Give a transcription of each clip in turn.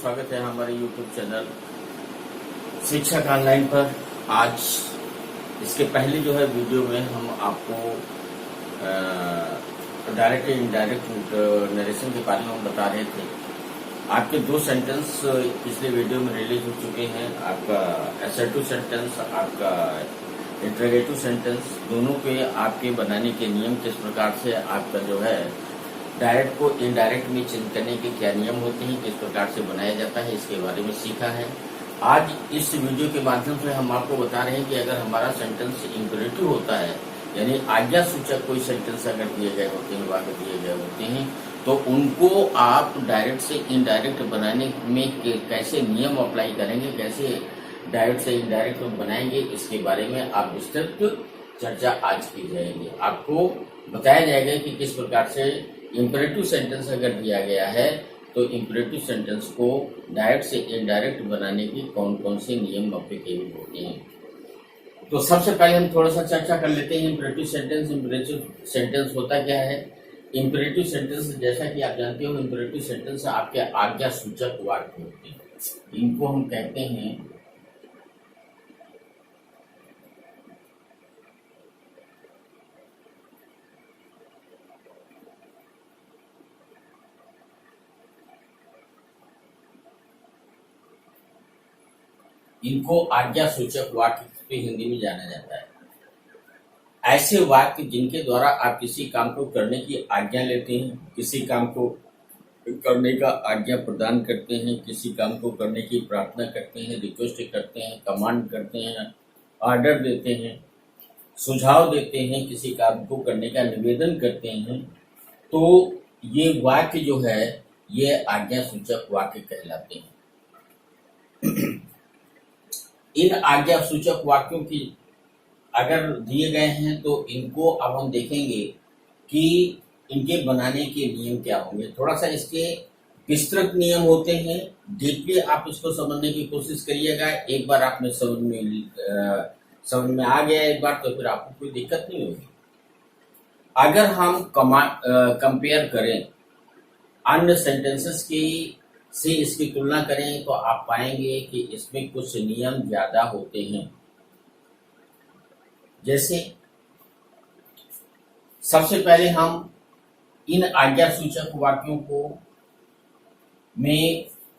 स्वागत है हमारे YouTube चैनल शिक्षक ऑनलाइन पर। आज इसके पहले जो है वीडियो में हम आपको डायरेक्ट इनडायरेक्ट नरेशन के बारे में बता रहे थे। आपके दो सेंटेंस पिछले वीडियो में रिलीज हो चुके हैं। आपका असर्टिव सेंटेंस, आपका इंटरोगेटिव सेंटेंस, दोनों के आपके बनाने के नियम किस प्रकार से, आपका जो है डायरेक्ट को इनडायरेक्ट में चेंज करने के क्या नियम होते हैं, किस प्रकार से बनाया जाता है, इसके बारे में सीखा है। आज इस वीडियो के माध्यम से हम आपको बता रहे हैं कि अगर हमारा सेंटेंस इंपरेटिव होता है, यानी आज्ञा सूचक कोई सेंटेंस अगर दिए गए होते हैं, वाक्य दिए गए होते हैं, तो उनको आप डायरेक्ट से इनडायरेक्ट बनाने में कैसे नियम अप्लाई करेंगे, कैसे डायरेक्ट से इनडायरेक्ट बनाएंगे, इसके बारे में आप विस्तृत चर्चा आज की जाएगी। आपको बताया जाएगा कि किस प्रकार से इंपरेटिव सेंटेंस अगर दिया गया है तो इंपरेटिव सेंटेंस को डायरेक्ट से इनडायरेक्ट बनाने की कौन कौन से नियम एप्लीकेबल होते हैं। तो सबसे पहले हम थोड़ा सा चर्चा कर लेते हैं इंपरेटिव सेंटेंस। इंपरेटिव सेंटेंस होता क्या है? इंपरेटिव सेंटेंस, जैसा कि आप जानते हो, इंपरेटिव सेंटेंस आपके आज्ञा सूचक वाक्य होते हैं। इनको हम कहते हैं आज्ञा सूचक वाक्य हिंदी में जाना जाता है। ऐसे वाक्य जिनके द्वारा आप किसी काम को करने की आज्ञा लेते हैं, किसी काम को करने का आज्ञा प्रदान करते हैं, किसी काम को करने की प्रार्थना करते हैं, रिक्वेस्ट करते हैं, कमांड करते हैं, ऑर्डर देते हैं, सुझाव देते हैं, किसी काम को करने का निवेदन करते हैं, तो ये वाक्य जो है ये आज्ञा सूचक वाक्य कहलाते हैं। इन आज्ञा सूचक वाक्यों की अगर दिए गए हैं तो इनको अब हम देखेंगे कि इनके बनाने के नियम क्या होंगे। थोड़ा सा इसके विस्तृत नियम होते हैं, डीपली आप इसको समझने की कोशिश करिएगा। एक बार आप में समझ में आ गया एक बार, तो फिर आपको कोई दिक्कत नहीं होगी। अगर हम कंपेयर करें अन्य सेंटेंसेस की से इसकी तुलना करें तो आप पाएंगे कि इसमें कुछ नियम ज्यादा होते हैं। जैसे सबसे पहले हम इन आज्ञा सूचक वाक्यों को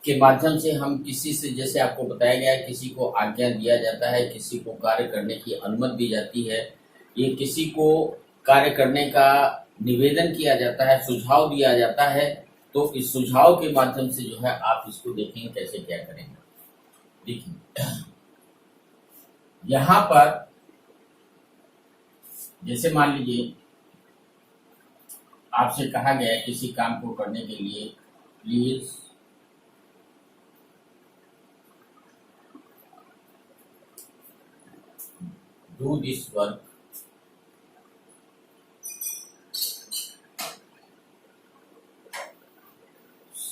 के माध्यम से हम किसी से, जैसे आपको बताया गया, किसी को आज्ञा दिया जाता है, किसी को कार्य करने की अनुमति दी जाती है, ये किसी को कार्य करने का निवेदन किया जाता है, सुझाव दिया जाता है। तो इस सुझाव के माध्यम से जो है आप इसको देखेंगे कैसे क्या करेंगे। देखिए यहां पर जैसे मान लीजिए आपसे कहा गया है किसी काम को करने के लिए, please do this work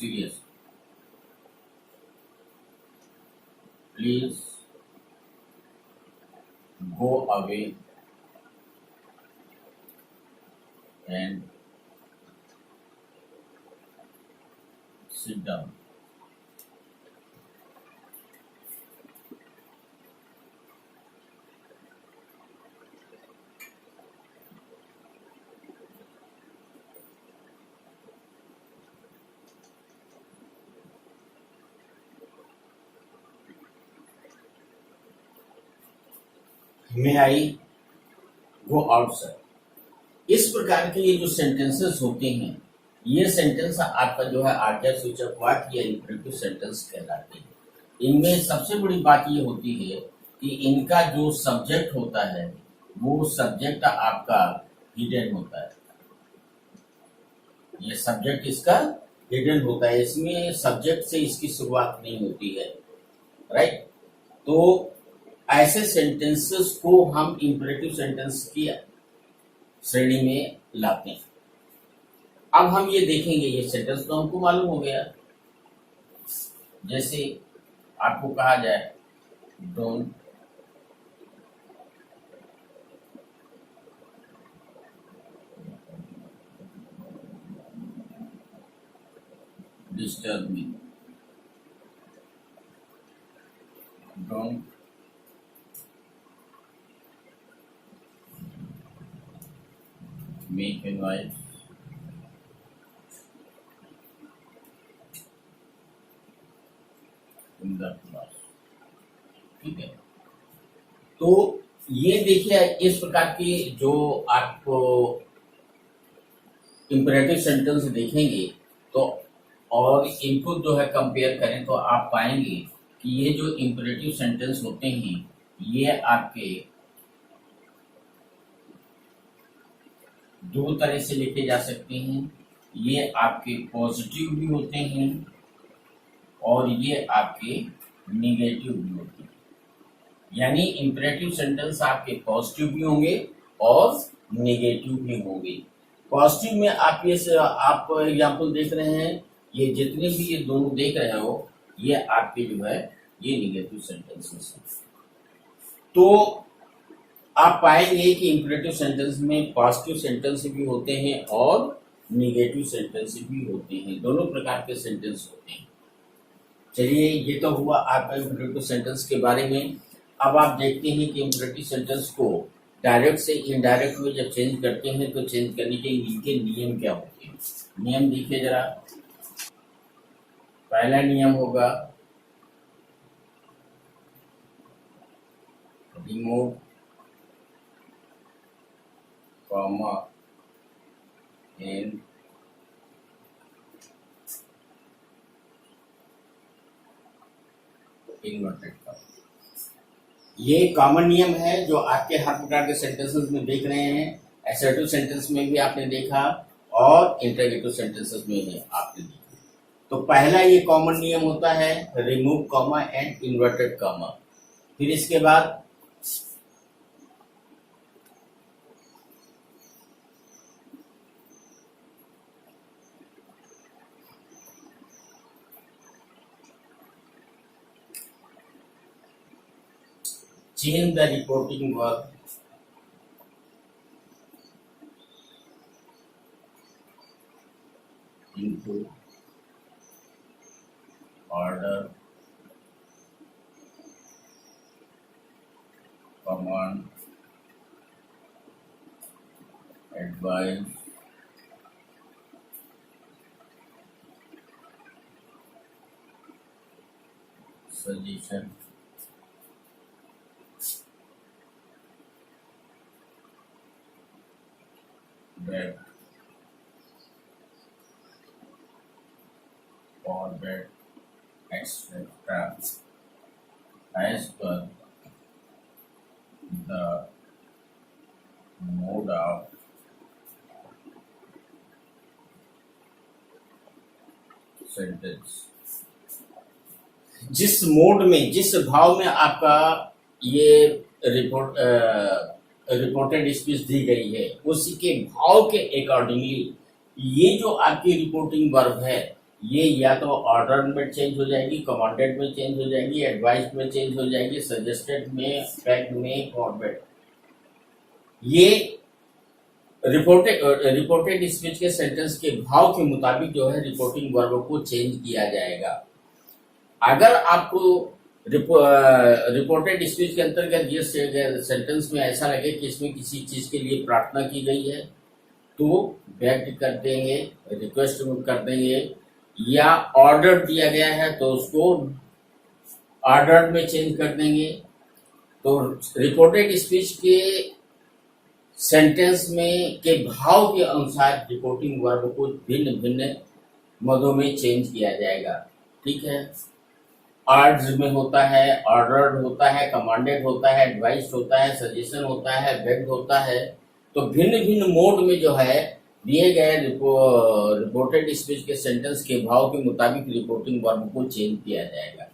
serious, please go away and sit down. May I go outside? इस प्रकार के ये जो सेंटेंसेस होते हैं, ये सेंटेंस आपका जो है आज्ञा सूचक वाक्य या इंपरेटिव सेंटेंस कहलाते हैं। इनमें सबसे बड़ी बात ये होती है कि इनका जो सब्जेक्ट होता है वो सब्जेक्ट आपका हिडन होता है। ये सब्जेक्ट इसका हिडन होता है, इसमें सब्जेक्ट से इसकी शुरुआत नहीं होती है, राइट। तो ऐसे सेंटेंसेस को हम इंपरेटिव सेंटेंस की श्रेणी में लाते हैं। अब हम ये देखेंगे, ये सेंटेंस तो हमको मालूम हो गया। जैसे आपको कहा जाए don't disturb me, make and wife in the class. ठीक है, तो ये देखिए इस प्रकार की जो आपको इंपरेटिव सेंटेंस देखेंगे तो और इनको जो है कंपेयर करें तो आप पाएंगे कि ये जो इंपरेटिव सेंटेंस होते हैं ये आपके दो तरह से लिखे जा सकते हैं। ये आपके पॉजिटिव भी होते हैं और ये आपके निगेटिव भी होते हैं। यानी इंपरेटिव सेंटेंस आपके पॉजिटिव भी होंगे और निगेटिव भी होंगे। पॉजिटिव में आप आप एग्जाम्पल देख रहे हैं, ये जितने भी ये दोनों देख रहे हो ये आपके जो है ये निगेटिव सेंटेंसेस हैं। तो आप पाएंगे कि इंपरेटिव सेंटेंस में पॉजिटिव सेंटेंस भी होते हैं और निगेटिव सेंटेंस भी होते हैं, दोनों प्रकार के सेंटेंस होते हैं। चलिए, ये तो हुआ आपका इंपरेटिव सेंटेंस के बारे में। अब आप देखते हैं कि इंपरेटिव सेंटेंस को डायरेक्ट से इनडायरेक्ट में जब चेंज करते हैं तो चेंज करने के इनके नियम क्या होते हैं। नियम देखिए जरा। पहला नियम होगा remove comma and inverted comma. ये कॉमन नियम है जो आपके हर प्रकार के सेंटेंसेस में देख रहे हैं। असर्टिव सेंटेंस में भी आपने देखा और इंटरगेटिव सेंटेंसेस में भी आपने देखा। तो पहला ये कॉमन नियम होता है remove comma and inverted comma. फिर इसके बाद change the reporting verb into order, command, advice, suggestion, that, or that, etc. as per the mode of sentence। जिस मोड में, जिस भाव में आपका ये रिपोर्टेड स्पीच दी गई है उसी के भाव के अकॉर्डिंगली ये जो आपकी रिपोर्टिंग वर्ब है ये या तो ऑर्डर में चेंज हो जाएगी, कमांडेड में चेंज हो जाएगी, एडवाइस में चेंज हो जाएगी, सजेस्टेड में, फैक्ट में, फॉरवर्ड। ये रिपोर्टेड स्पीच के सेंटेंस के भाव के मुताबिक जो है रिपोर्टिंग वर्ब को चेंज किया जाएगा। अगर आपको रिपोर्टेड स्पीच के अंतर्गत ये सेंटेंस में ऐसा लगे कि इसमें किसी चीज के लिए प्रार्थना की गई है तो बेग कर देंगे, रिक्वेस्ट कर देंगे, या ऑर्डर दिया गया है तो उसको ऑर्डर में चेंज कर देंगे। तो रिपोर्टेड स्पीच के सेंटेंस में के भाव के अनुसार रिपोर्टिंग वर्ब को भिन्न भिन्न मदों में चेंज किया जाएगा। ठीक है, ऑर्डर में होता है, ऑर्डर्ड होता है, कमांडेड होता है, एडवाइस होता है, सजेशन होता है, बेग्ड होता है। तो भिन्न भिन्न मोड में जो है दिए गए रिपोर्टेड स्पीच के सेंटेंस के भाव के मुताबिक रिपोर्टिंग वर्ब को चेंज किया जाएगा।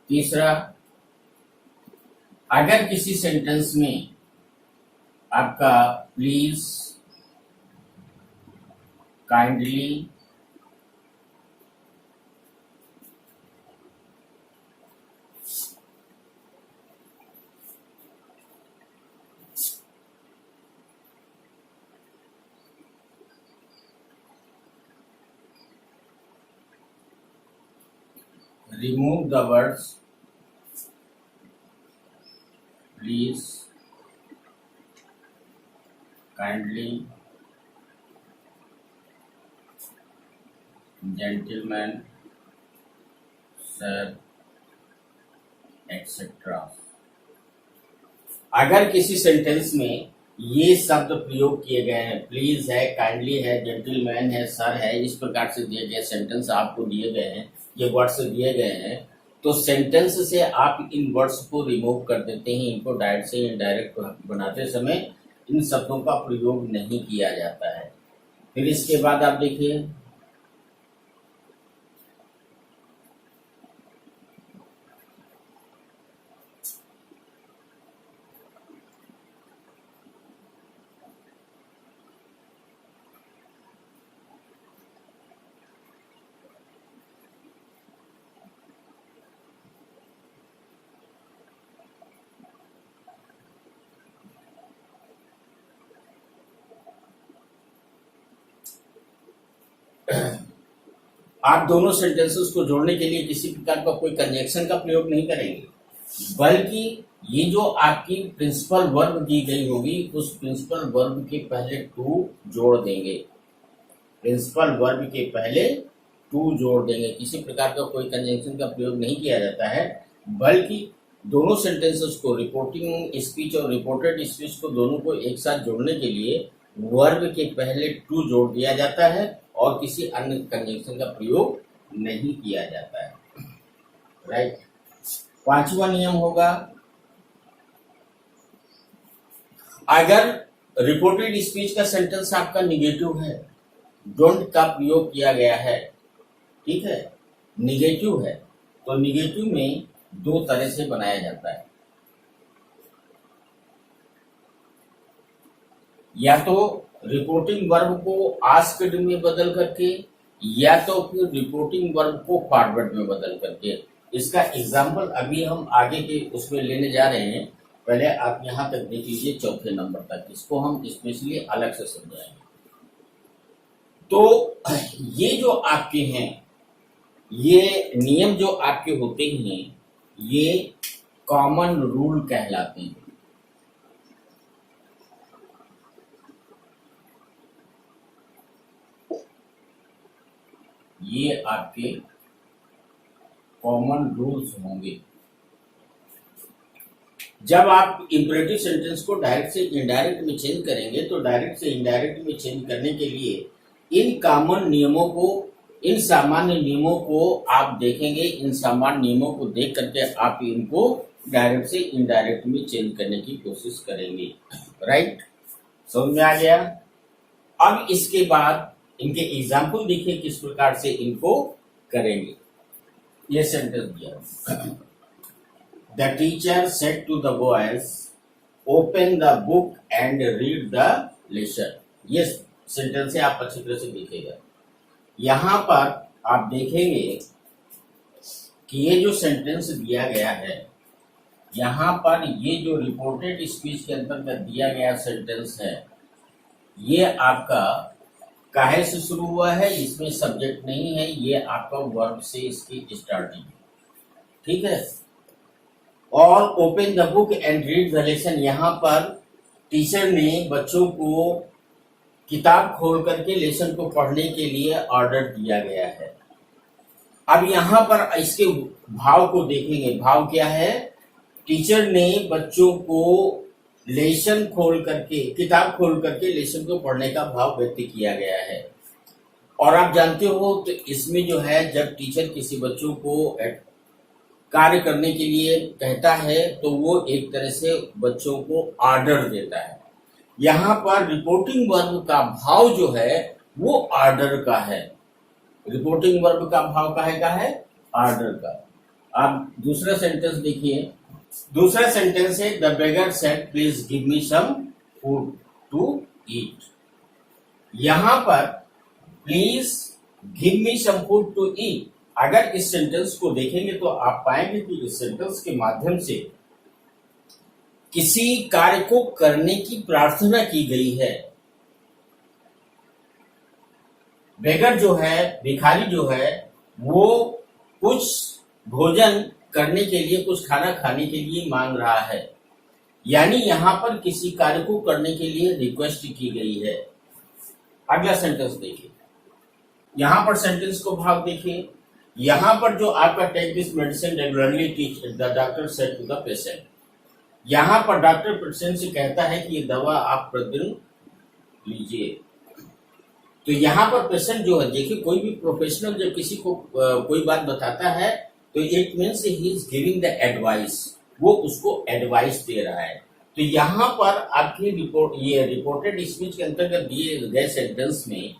तीसरा, अगर किसी सेंटेंस में आपका please, kindly, remove the words please, kindly, gentleman sir etcetera. अगर किसी सेंटेंस में ये शब्द प्रयोग किए गए हैं, प्लीज है, काइंडली है, जेंटलमैन है, सर है, इस प्रकार से दिए गए सेंटेंस आपको दिए गए हैं, ये वर्ड्स दिए गए हैं, तो सेंटेंस से आप इन वर्ड्स को रिमूव कर देते हैं। इनको डायरेक्ट से इनडायरेक्ट बनाते समय इन शब्दों का प्रयोग नहीं किया जाता है। फिर इसके बाद आप देखिए, आप दोनों सेंटेंसेस को जोड़ने के लिए किसी प्रकार का कोई कंजंक्शन का प्रयोग नहीं करेंगे, बल्कि ये जो आपकी प्रिंसिपल वर्ब दी गई होगी उस प्रिंसिपल वर्ब के पहले टू जोड़ देंगे। प्रिंसिपल वर्ब के पहले टू जोड़ देंगे। किसी प्रकार का कोई कंजंक्शन का प्रयोग नहीं किया जाता है, बल्कि दोनों सेंटेंसेस को, रिपोर्टिंग स्पीच और रिपोर्टेड स्पीच को, दोनों को एक साथ जोड़ने के लिए वर्ब के पहले टू जोड़ दिया जाता है और किसी अन्य कंजंक्शन का प्रयोग नहीं किया जाता है। राइट। पांचवा नियम होगा, अगर रिपोर्टेड स्पीच का सेंटेंस आपका निगेटिव है, डोंट का प्रयोग किया गया है, ठीक है, निगेटिव है, तो निगेटिव में दो तरह से बनाया जाता है। या तो रिपोर्टिंग वर्ब को आस्क्ड में बदल करके, या तो फिर रिपोर्टिंग वर्ब को फॉरवर्ड में बदल करके। इसका एग्जाम्पल अभी हम आगे के उसमें लेने जा रहे हैं। पहले आप यहां तक देख लीजिए, चौथे नंबर तक, इसको हम स्पेशली अलग से समझाएंगे। तो ये जो आपके हैं, ये नियम जो आपके होते हैं, ये कॉमन रूल कहलाते हैं। ये आपके कॉमन रूल्स होंगे। जब आप इंपरेटिव सेंटेंस को डायरेक्ट से इनडायरेक्ट में चेंज करेंगे, तो डायरेक्ट से इनडायरेक्ट में चेंज करने के लिए इन कॉमन नियमों को, इन सामान्य नियमों को आप देखेंगे। इन सामान्य नियमों को देख करके आप इनको डायरेक्ट से इनडायरेक्ट में चेंज करने की कोशिश करेंगे। राइट, समझ में आ गया। अब इसके बाद इनके एग्जाम्पल देखिए किस प्रकार से इनको करेंगे। ये सेंटेंस दिया, the teacher said to the boys open the book and read the lesson. ये सेंटेंस से आप अच्छी तरह से देखिएगा। यहां पर आप देखेंगे कि ये जो सेंटेंस दिया गया है, यहां पर ये जो रिपोर्टेड स्पीच के अंतर्गत दिया गया सेंटेंस है, ये आपका काहे से शुरू हुआ है, इसमें सब्जेक्ट नहीं है, ये आपका वर्ब से इसकी स्टार्टिंग, ठीक है। और open the book and read the lesson, यहां पर टीचर ने बच्चों को किताब खोल करके लेसन को पढ़ने के लिए ऑर्डर दिया गया है। अब यहां पर इसके भाव को देखेंगे। भाव क्या है, टीचर ने बच्चों को लेसन खोल करके, किताब खोल करके लेसन को पढ़ने का भाव व्यक्त किया गया है। और आप जानते हो तो इसमें जो है, जब टीचर किसी बच्चों को कार्य करने के लिए कहता है तो वो एक तरह से बच्चों को ऑर्डर देता है। यहां पर रिपोर्टिंग वर्ब का भाव जो है वो ऑर्डर का है। रिपोर्टिंग वर्ब का भाव का है ऑर्डर का। आप दूसरा सेंटेंस देखिए। दूसरा सेंटेंस है, the beggar said please give me some food to eat. यहां पर please give me some food to eat, अगर इस सेंटेंस को देखेंगे तो आप पाएंगे कि इस सेंटेंस के माध्यम से किसी कार्य को करने की प्रार्थना की गई है। बेगर जो है, भिखारी जो है, वो कुछ भोजन करने के लिए, कुछ खाना खाने के लिए मांग रहा है, यानी यहां पर किसी कार्य को करने के लिए रिक्वेस्ट की गई है। अगला सेंटेंस देखिए, यहां पर सेंटेंस को भाग देखिए, यहां पर जो आपका take this medicine regularly teach the doctor said to the patient, यहां पर डॉक्टर पेशेंट से कहता है कि ये दवा आप प्रतिदिन लीजिए। तो यहाँ पर पेशेंट जो है, देखिए कोई भी प्रोफेशनल जब किसी को कोई बात बताता है तो it means he is giving the advice, वो उसको एडवाइस दे रहा है। तो यहाँ पर आपकी ये रिपोर्टेड स्पीच के अंतर्गत दिए गए सेंटेंस में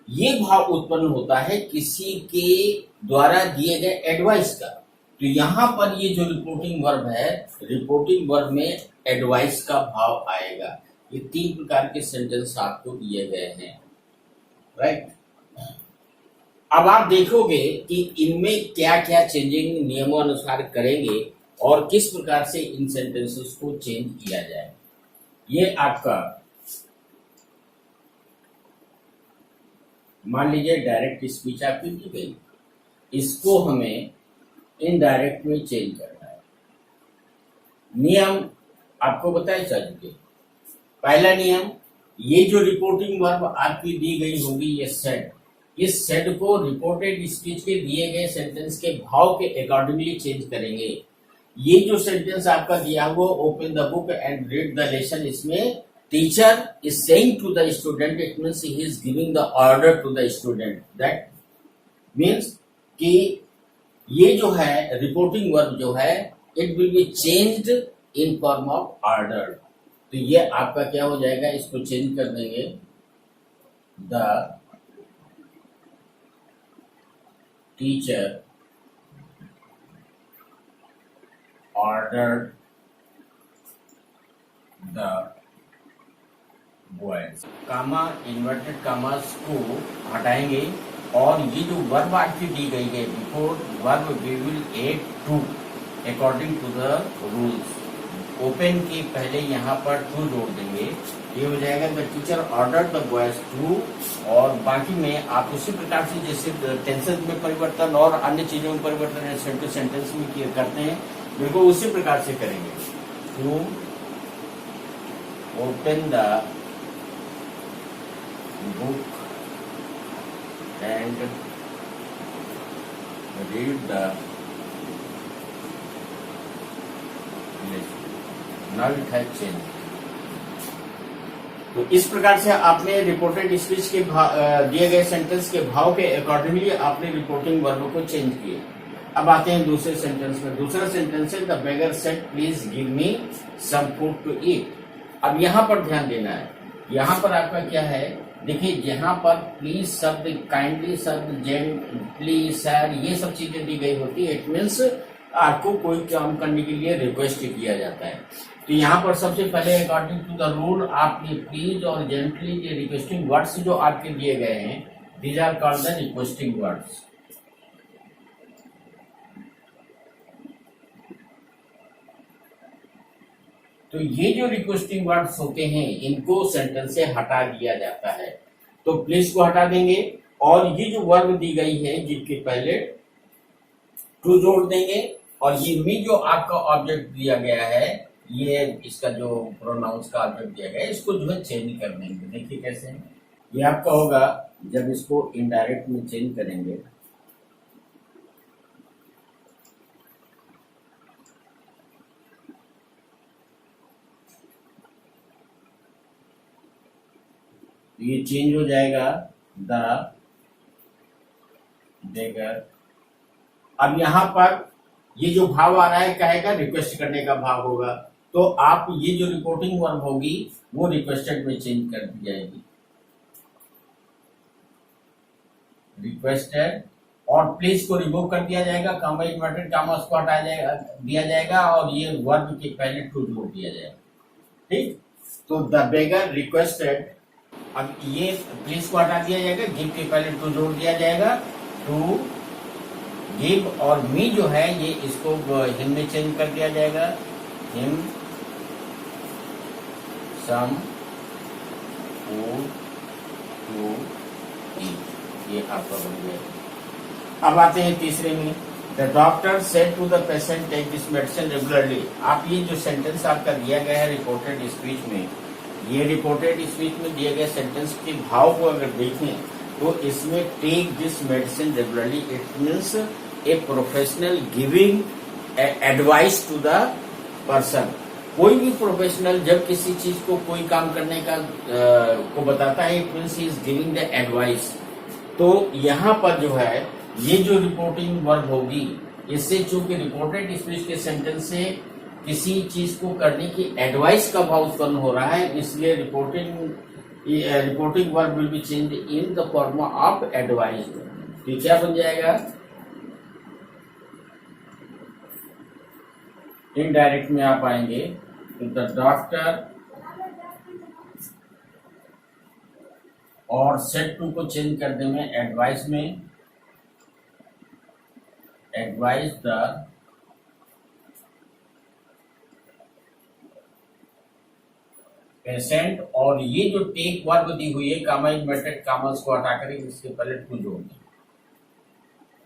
ये भाव उत्पन्न होता है किसी के द्वारा दिए गए एडवाइस का। तो यहाँ पर ये जो रिपोर्टिंग वर्ब है, रिपोर्टिंग वर्ब में एडवाइस का भाव आएगा। ये 3 प्रकार के सेंटेंस आपको दिए गए हैं, राइट। अब आप देखोगे कि इनमें क्या क्या चेंजिंग नियमानुसार करेंगे और किस प्रकार से इन सेंटेंसेस को चेंज किया जाए। ये आपका मान लीजिए डायरेक्ट स्पीच आपकी दी गई, इसको हमें इनडायरेक्ट में चेंज करना है। नियम आपको बताए जा चुके। पहला नियम, ये जो रिपोर्टिंग वर्ब आपकी दी गई होगी ये सेड, इस सेड को रिपोर्टेड स्पीच के दिए गए सेंटेंस के भाव के अकॉर्डिंगली चेंज करेंगे। ये जो सेंटेंस आपका दिया हुआ open the book and read the lesson, इसमें teacher is saying to the student, it means he is giving the order to the student. That means कि ये जो है रिपोर्टिंग वर्ब जो है it will be changed in form of order. तो ये आपका क्या हो जाएगा, इसको चेंज कर देंगे, the teacher order the boys. Comma inverted commas को हटाएंगे और ये जो वर्ब आपकी दी गई है before verb we will add to according to the rules. Open के पहले यहाँ पर टू जोड़ देंगे, ये हो जाएगा the teacher order the boys to. और बाकी में आप उसी प्रकार से जैसे टेंसेस में परिवर्तन और अन्य चीजों में परिवर्तन सेंटेंस में करते हैं, बिल्कुल उसी प्रकार से करेंगे। To open the book and read the lesson. Now it has change. तो इस प्रकार से आपने रिपोर्टेड स्पीच के दिए गए सेंटेंस के भाव के अकॉर्डिंगली आपने रिपोर्टिंग वर्ब को चेंज किए। अब आते हैं दूसरे सेंटेंस में। दूसरा सेंटेंस है the beggar said please give me some food to eat. अब यहाँ पर ध्यान देना है, यहाँ पर आपका क्या है, देखिए यहाँ पर प्लीज शब्द, काइंडली शब्द, जेंटली, सैड, ये सब चीजें दी गई होती है। इट मीन्स आपको कोई काम करने के लिए रिक्वेस्ट किया जाता है। तो यहाँ पर सबसे पहले अकॉर्डिंग टू द रूल आप ये प्लीज और जेंटली ये रिक्वेस्टिंग वर्ड्स जो आपके दिए गए हैं, these are called the requesting words. तो ये जो रिक्वेस्टिंग वर्ड्स होते हैं इनको सेंटेंस से हटा दिया जाता है। तो प्लीज को हटा देंगे और ये जो वर्ब दी गई है जिसके पहले टू जोड़ देंगे और ये मी जो आपका ऑब्जेक्ट दिया गया है, ये इसका जो प्रोनाउंस का ऑब्जेक्ट दिया गया है, इसको जो है चेंज कर देंगे। देखिए कैसे है, ये आपका होगा जब इसको इनडायरेक्ट में चेंज करेंगे। ये चेंज हो जाएगा द बेगर। अब यहां पर ये जो भाव आ रहा है कहेगा रिक्वेस्ट करने का भाव होगा, तो आप ये जो रिपोर्टिंग वर्ब होगी वो रिक्वेस्टेड में चेंज कर दी जाएगी, रिक्वेस्टेड। और प्लीज को रिमूव कर दिया जाएगा, कामा इन्वर्टेड कामा उसको हटाया जाएगा, दिया जाएगा और ये वर्ब के पहले टू जोड़ दिया जाएगा। ठीक, तो द बेगर रिक्वेस्टेड। अब ये प्लीज को हटा दिया जाएगा, गिव के पहले टू जोड़ दिया जाएगा, टू गिव। और मी जो है ये इसको हिम में चेंज कर दिया जाएगा, him some food to eat. ये आपका बन गया। अब आते हैं तीसरे में, the doctor said to the patient take this medicine regularly. आप ये जो सेंटेंस आपका दिया गया है रिपोर्टेड स्पीच में, ये रिपोर्टेड स्पीच में दिए गए सेंटेंस के भाव को अगर देखें तो इसमें take this medicine regularly, it means a professional giving advice to the person. कोई भी प्रोफेशनल जब किसी चीज को, कोई काम करने का को बताता है, it means he is giving the advice. तो यहाँ पर जो है ये जो रिपोर्टिंग वर्ब होगी, इससे चूंकि रिपोर्टेड स्पीच के सेंटेंस से किसी चीज को करने की एडवाइस का भाव उत्पन्न हो रहा है, इसलिए reporting verb will be change in the form of advice. तो क्या बन जाएगा? इनडायरेक्ट में आप आएंगे तो द डॉक्टर, और सेट टू को चेंज कर देंगे एडवाइस में, एडवाइस द पेशेंट। और ये जो टेक वर्ब दी हुई है, कामा इन्वर्टेड कामर्स को हटाकर इसके पहले टू जोड़ दें।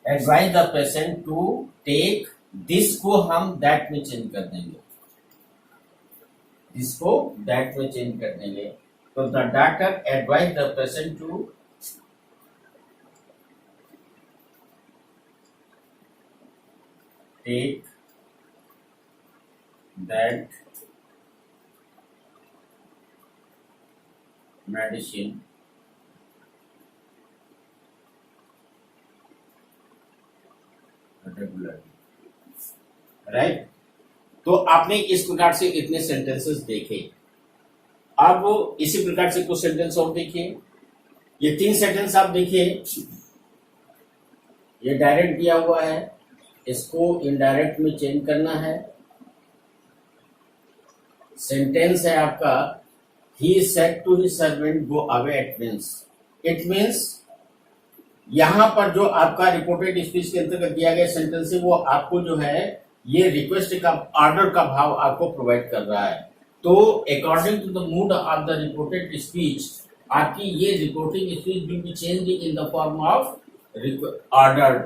Advise the patient to take, this को हम दैट में चेंज कर देंगे, इसको दैट में चेंज कर देंगे। तो the doctor advise the patient to take that medicine regularly, right. तो आपने इस प्रकार से इतने सेंटेंसेस देखे। अब इसी प्रकार से कुछ सेंटेंस और देखिए। ये 3 सेंटेंस आप देखिए, ये डायरेक्ट दिया हुआ है, इसको इनडायरेक्ट में चेंज करना है। सेंटेंस है आपका, he said to his servant go away at means. It means यहां पर जो आपका रिपोर्टेड स्पीच के अंतर्गत दिया गया सेंटेंस है, वो आपको जो है ये रिक्वेस्ट का, ऑर्डर का भाव आपको प्रोवाइड कर रहा है। तो according to the mood of the reported speech, आपकी ये reporting speech will be change in the form of order.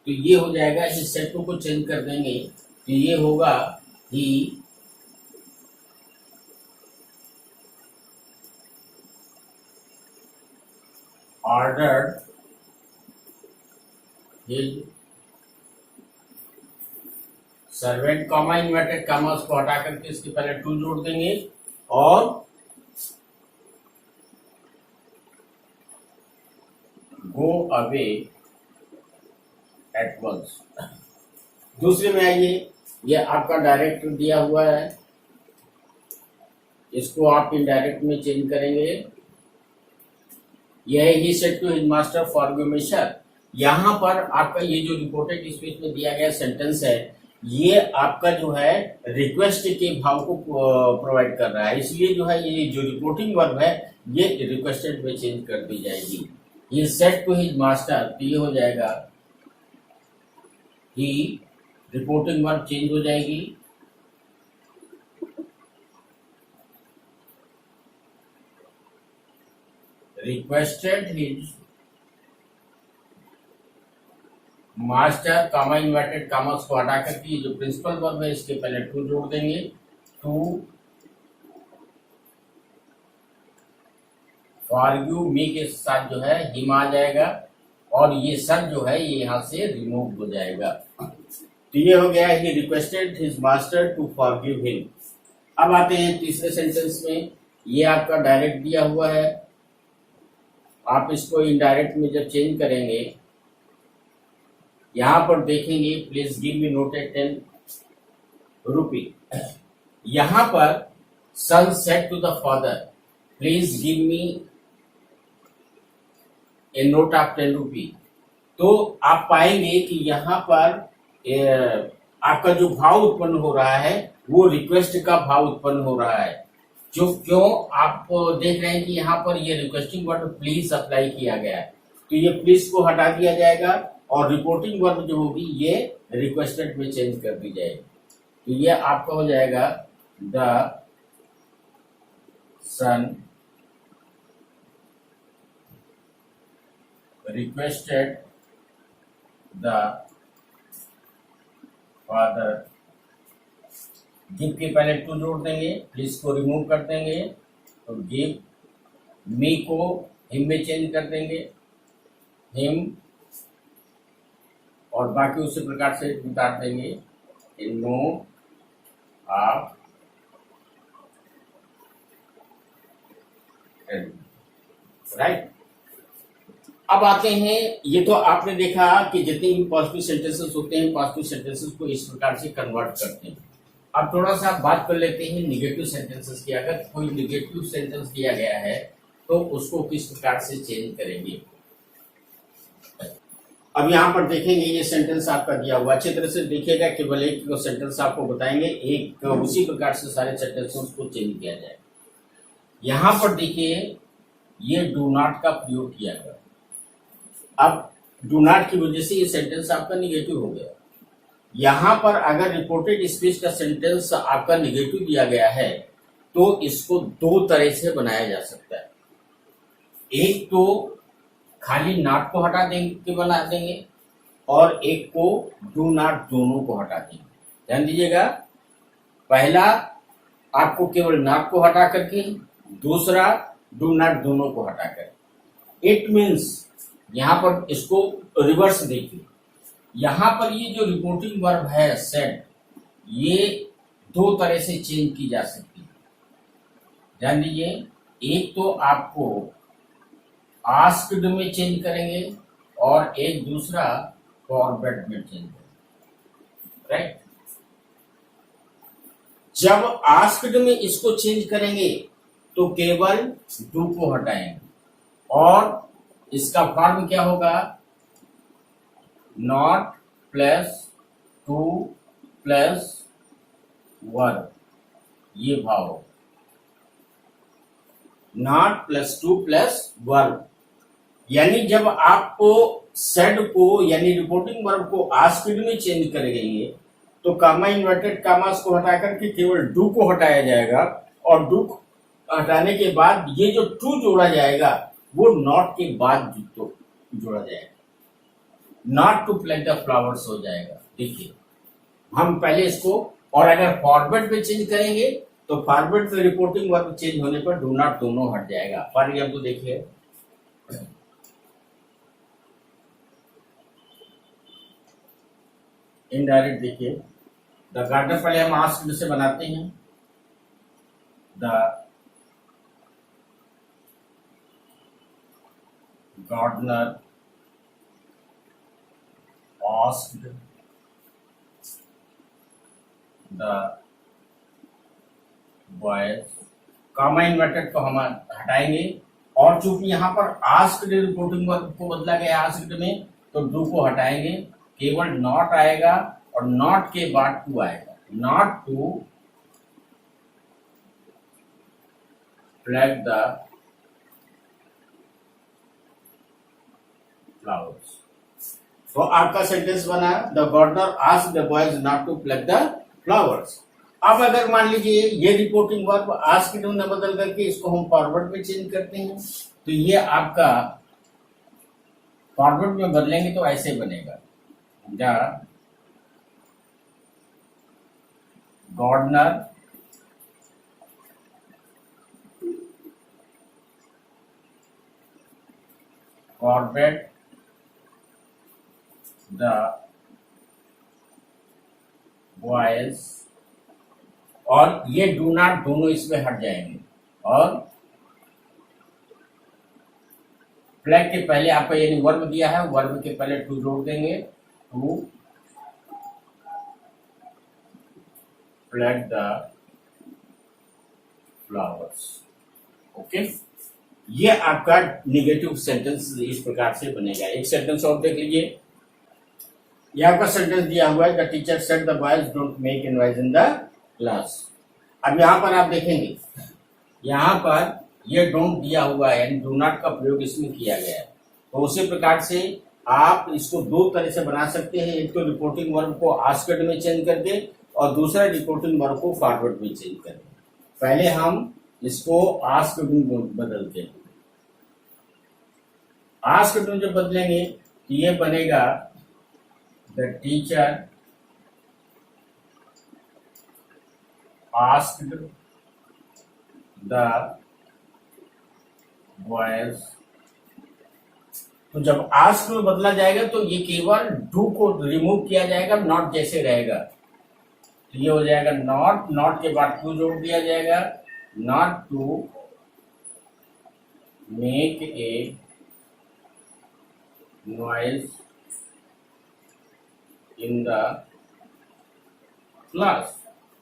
तो ये हो जाएगा, इस सेट को चेंज कर देंगे तो ये होगा he ordered his servant, comma inverted commas को हटा करके इसके पहले टू जोड़ देंगे और गो अवे एट वंस। दूसरे में आइए, ये आपका डायरेक्ट दिया हुआ है, इसको आप इनडायरेक्ट में चेंज करेंगे। यह he said to his master forgive me sir. यहां पर आपका ये जो रिपोर्टेड स्पीच में दिया गया सेंटेंस है, ये आपका जो है रिक्वेस्ट के भाव को प्रोवाइड कर रहा है, इसलिए जो है ये जो रिपोर्टिंग वर्ब है ये रिक्वेस्टेड में चेंज कर दी जाएगी। ये सेड टू हिज मास्टर, तो ये हो जाएगा ही, रिपोर्टिंग वर्ब चेंज हो जाएगी, रिक्वेस्टेड हिज मास्टर, कामा इन्वर्टेड कामर्स को हटा करके जो प्रिंसिपल वर्ब है इसके पहले टू जोड़ देंगे। टू फॉरगिव मी के साथ जो है हिम आ जाएगा और ये सर जो है ये यहां से रिमूव हो जाएगा। तो ये हो गया, he requested his master to forgive him. अब आते हैं तीसरे सेंटेंस में। ये आपका डायरेक्ट दिया हुआ है, आप इसको इनडायरेक्ट में जब चेंज करेंगे, यहां पर देखेंगे please give me noted 10 rupee. यहां पर son said to the father please give me a note of 10 rupee. तो आप पाएंगे कि यहां पर आपका जो भाव उत्पन्न हो रहा है वो रिक्वेस्ट का भाव उत्पन्न हो रहा है। जो क्यों आप देख रहे हैं कि यहाँ पर ये रिक्वेस्टिंग वर्ड प्लीज अप्लाई किया गया है, तो ये प्लीज को हटा दिया जाएगा और रिपोर्टिंग वर्ब जो होगी ये रिक्वेस्टेड में चेंज कर दी जाएगी। तो ये आपका हो जाएगा the son requested the father, give के पहले टू जोड़ देंगे, प्लीज को रिमूव कर देंगे, तो गिव मी को हिम में चेंज कर देंगे हिम, और बाकी उसी प्रकार से उतार देंगे इन नो ऑफ राइट। अब आते हैं, ये तो आपने देखा कि जितने भी पॉजिटिव सेंटेंसेस होते हैं पॉजिटिव सेंटेंसेस को इस प्रकार से कन्वर्ट करते हैं। अब थोड़ा सा बात कर लेते हैं निगेटिव सेंटेंसेस की। अगर कोई निगेटिव सेंटेंस दिया गया है तो उसको किस प्रकार से चेंज करेंगे। अब यहाँ पर देखेंगे ये सेंटेंस आपका दिया हुआ, अच्छी तरह से देखिएगा, केवल एक सेंटेंस आपको बताएंगे, एक उसी प्रकार से सारे सेंटेंसेस को चेंज किया जाए। यहाँ पर देखिए ये डू नॉट का प्रयोग किया गया। अब डू नॉट की वजह से ये सेंटेंस आपका निगेटिव हो गया। यहां पर अगर रिपोर्टेड स्पीच का सेंटेंस आपका निगेटिव दिया गया है तो इसको दो तरह से बनाया जा सकता है। एक तो खाली नॉट को हटा देंगे बना देंगे, और एक को डू नॉट दोनों को हटा देंगे। ध्यान दीजिएगा, पहला आपको केवल नॉट को हटा करके, दूसरा डू नॉट दोनों को हटा कर। इट मीन्स यहां पर इसको रिवर्स देखिए, यहां पर ये जो रिपोर्टिंग वर्ब है सेड, ये दो तरह से चेंज की जा सकती है। ध्यान दीजिए, एक तो आपको आस्क्ड में चेंज करेंगे और एक दूसरा फॉरवर्ड में चेंज करेंगे, राइट। जब आस्क्ड में इसको चेंज करेंगे तो केवल डू को हटाएंगे और इसका फॉर्म क्या होगा, not plus two plus verb, ये भाव होगा। Not plus two plus verb, यानी जब आपको सेड को यानी रिपोर्टिंग वर्ब को आस्क्ड में चेंज करेंगे तो कामा इन्वर्टेड कामास को हटा करके केवल डू को हटाया जाएगा, और डू हटाने के बाद ये जो टू जोड़ा जाएगा वो नॉट के बाद जोड़ा जाएगा, not to pluck the flowers हो जाएगा। देखिए हम पहले इसको, और अगर फॉरवर्ड पे चेंज करेंगे तो फॉरवर्ड पे रिपोर्टिंग वर्ब चेंज होने पर डू नॉट दोनों हट जाएगा। फॉर एग्जाम्पल देखिए, इनडायरेक्ट देखिए, द गार्डनर पहले हम आस्क्ड से बनाते हैं, the gardener asked the boys, comma inverted को हम हटाएंगे, और चूंकि यहाँ पर आस्क्ड रिपोर्टिंग वर्ब को बदला गया आस्क्ड में, तो डू को हटाएंगे, केवल नॉट आएगा और नॉट के बाद टू आएगा, not to pluck the flowers. तो आपका सेंटेंस बना, the gardener asked the boys not to pluck the flowers. अब अगर मान लीजिए ये रिपोर्टिंग वर्ब आस्क्ड में बदल करके इसको हम फॉरवर्ड में चेंज करते हैं, तो ये आपका फॉरवर्ड में बदलेंगे तो ऐसे बनेगा, the gardener forbade the boys, और ये डू नॉट दोनों इसमें हट जाएंगे, और फ्लैग के पहले आपका यानी वर्ब दिया है, वर्ब के पहले टू जोड़ देंगे, to flag the flowers. Okay, ये आपका निगेटिव सेंटेंस इस प्रकार से बनेगा। एक सेंटेंस और देख लीजिए, यहाँ पर सेंटेंस दिया हुआ है, the teacher said the boys don't make noise in the class. अब यहाँ पर आप देखेंगे, यहाँ पर ये डोंट दिया हुआ है, यानी डू नॉट का प्रयोग इसमें किया गया है। तो उसी प्रकार से आप इसको दो तरह से बना सकते हैं, एक तो रिपोर्टिंग वर्ब को आस्क्ड में चेंज करके, और दूसरा रिपोर्टिंग वर्ब को फॉरवर्ड में चेंज करके। पहले हम इसको आस्क्ड में बदलते हैं, आस्क्ड में जब बदलेंगे तो ये बनेगा, the teacher asked the boys तो जब आस्क में बदला जाएगा तो ये केवल डू को रिमूव किया जाएगा, नॉट जैसे रहेगा। तो ये हो जाएगा नॉट, नॉट के बाद टू जोड़ दिया जाएगा, not to make a noise in the class.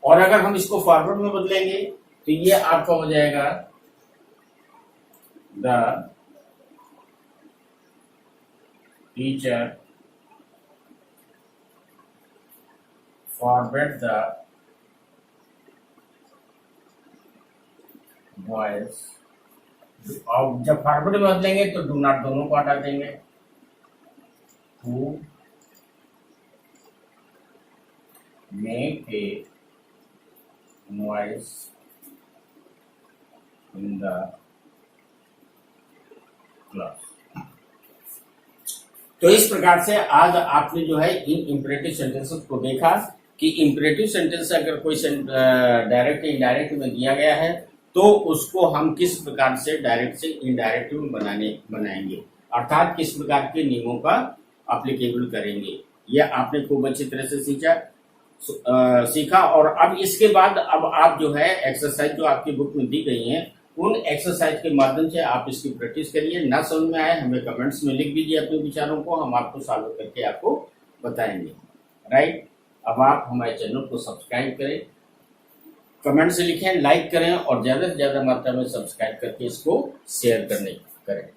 और अगर हम इसको फॉरवर्ड में बदलेंगे तो ये आपका हो जाएगा the teacher forward the boys. और जब फॉरवर्ड में बदलेंगे तो डू नॉट दोनों को हटा देंगे, to make a noise in the class। तो इस प्रकार से आज आपने जो है इन इंपरेटिव सेंटेंसेस को देखा कि इंपरेटिव सेंटेंस अगर कोई डायरेक्ट इनडायरेक्ट में दिया गया है तो उसको हम किस प्रकार से डायरेक्ट से इनडायरेक्ट में बनाएंगे, अर्थात किस प्रकार के नियमों का एप्लीकेबल करेंगे। यह आपने खूब अच्छी तरह से सीखा। और अब इसके बाद अब आप जो है एक्सरसाइज जो आपकी बुक में दी गई है उन एक्सरसाइज के माध्यम से आप इसकी प्रैक्टिस करिए। ना समझ में आए हमें कमेंट्स में लिख दीजिए अपने विचारों को, हम आपको सॉल्व करके आपको बताएंगे। राइट, अब आप हमारे चैनल को सब्सक्राइब करें, कमेंट से लिखें, लाइक करें और ज्यादा से ज्यादा मात्रा में सब्सक्राइब करके इसको शेयर करें।